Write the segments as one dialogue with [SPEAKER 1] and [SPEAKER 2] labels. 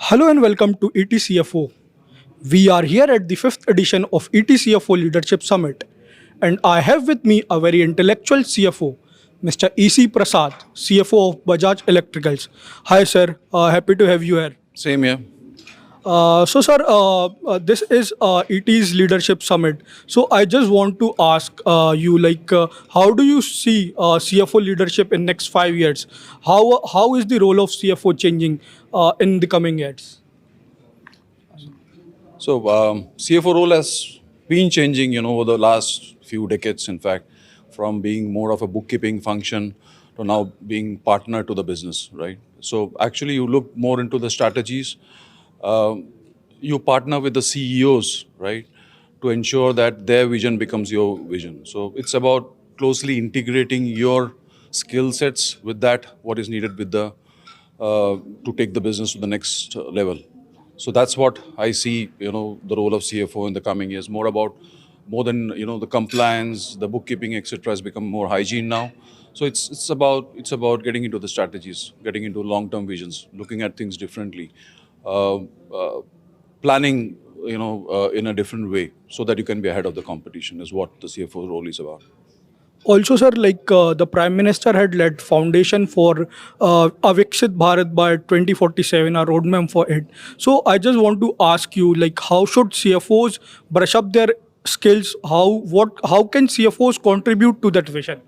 [SPEAKER 1] Hello and welcome to ETCFO. We are here at the fifth edition of ETCFO Leadership Summit, and I have with me a very intellectual CFO, Mr. EC Prasad, CFO of Bajaj Electricals. Hi, sir. Happy to have you here.
[SPEAKER 2] Same here.
[SPEAKER 1] Sir, this is ET's Leadership Summit. So, I just want to ask you, how do you see CFO leadership in next 5 years? How is the role of CFO changing in the coming years?
[SPEAKER 2] So CFO role has been changing, over the last few decades, in fact, from being more of a bookkeeping function to now being partner to the business, right? So actually you look more into the strategies. You partner with the CEOs, right, to ensure that their vision becomes your vision. So it's about closely integrating your skill sets with that, what is needed with the to take the business to the next level. So that's what I see, the role of CFO in the coming years. More than the compliance, the bookkeeping, etc. has become more hygiene now. So it's about getting into the strategies, getting into long-term visions, looking at things differently, planning, in a different way, so that you can be ahead of the competition. Is what the CFO role is about.
[SPEAKER 1] Also, sir, the Prime Minister had led foundation for Aviksit Bharat by 2047, a roadmap for it. So I just want to ask you, how should CFOs brush up their skills? How can CFOs contribute to that vision?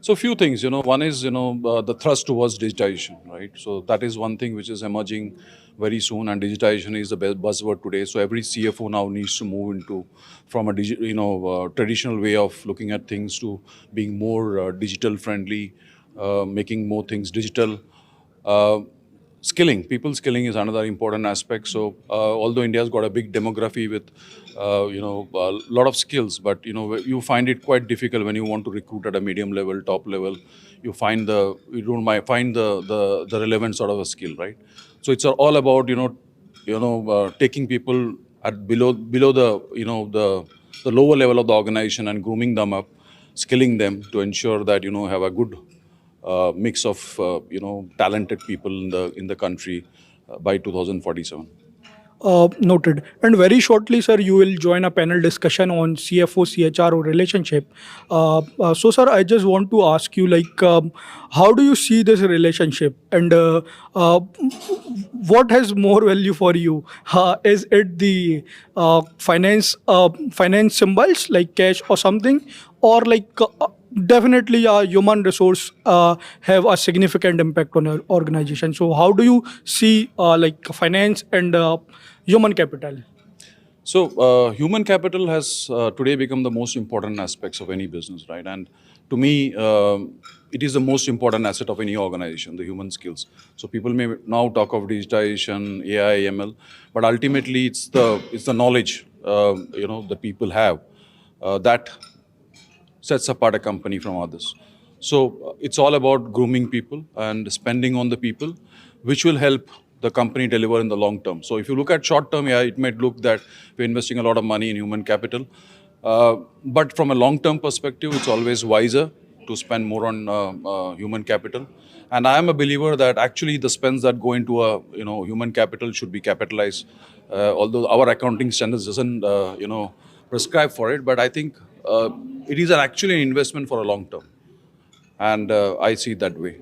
[SPEAKER 2] So few things, one is, the thrust towards digitization, right? So that is one thing which is emerging very soon, and digitization is the buzzword today. So every CFO now needs to move into from a traditional way of looking at things to being more digital friendly, making more things digital. People skilling is another important aspect. So although India's got a big demography with, a lot of skills, but, you find it quite difficult when you want to recruit at a medium level, top level. You don't might find the relevant sort of a skill, right? So it's all about, taking people at below the lower level of the organization and grooming them up, skilling them to ensure that, have a good mix of talented people in the country by 2047.
[SPEAKER 1] Noted. And very shortly, sir, you will join a panel discussion on CFO CHRO relationship. So, sir, I just want to ask you, how do you see this relationship, and what has more value for you? Is it the finance symbols like cash or something, or definitely human resource have a significant impact on your organization? So how do you see finance and human capital?
[SPEAKER 2] So human capital has today become the most important aspects of any business, right? And to me, it is the most important asset of any organization, the human skills. So people may now talk of digitization, AI, ML, but ultimately it's the knowledge that people have that sets apart a company from others. So it's all about grooming people and spending on the people, which will help the company deliver in the long term. So if you look at short term, it might look that we're investing a lot of money in human capital. But from a long term perspective, it's always wiser to spend more on human capital. And I am a believer that actually the spends that go into a human capital should be capitalized. Although our accounting standards doesn't prescribe for it, but I think it is actually an investment for a long term, and I see it that way.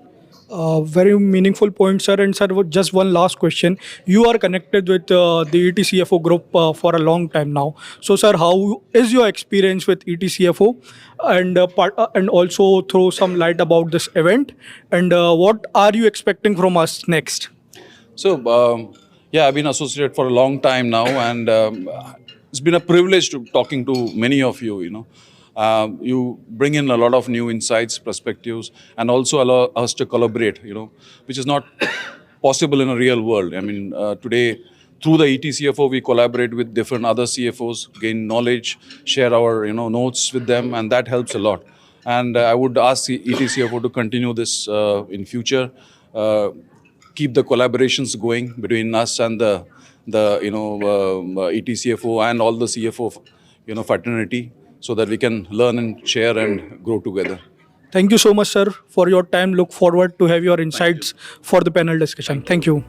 [SPEAKER 1] Very meaningful point, sir. And sir, just one last question. You are connected with the ETCFO group for a long time now. So, sir, how is your experience with ETCFO, and also throw some light about this event, and what are you expecting from us next?
[SPEAKER 2] So, I've been associated for a long time now, and it's been a privilege to talking to many of you. You bring in a lot of new insights, perspectives, and also allow us to collaborate, which is not possible in a real world. I mean, today, through the ETCFO, we collaborate with different other CFOs, gain knowledge, share our, notes with them, and that helps a lot. And I would ask the ETCFO to continue this in future, keep the collaborations going between us and the ETCFO and all the CFO, fraternity, so that we can learn and share and grow together.
[SPEAKER 1] Thank you so much, sir, for your time. Look forward to have your insights for the panel discussion. Thank you.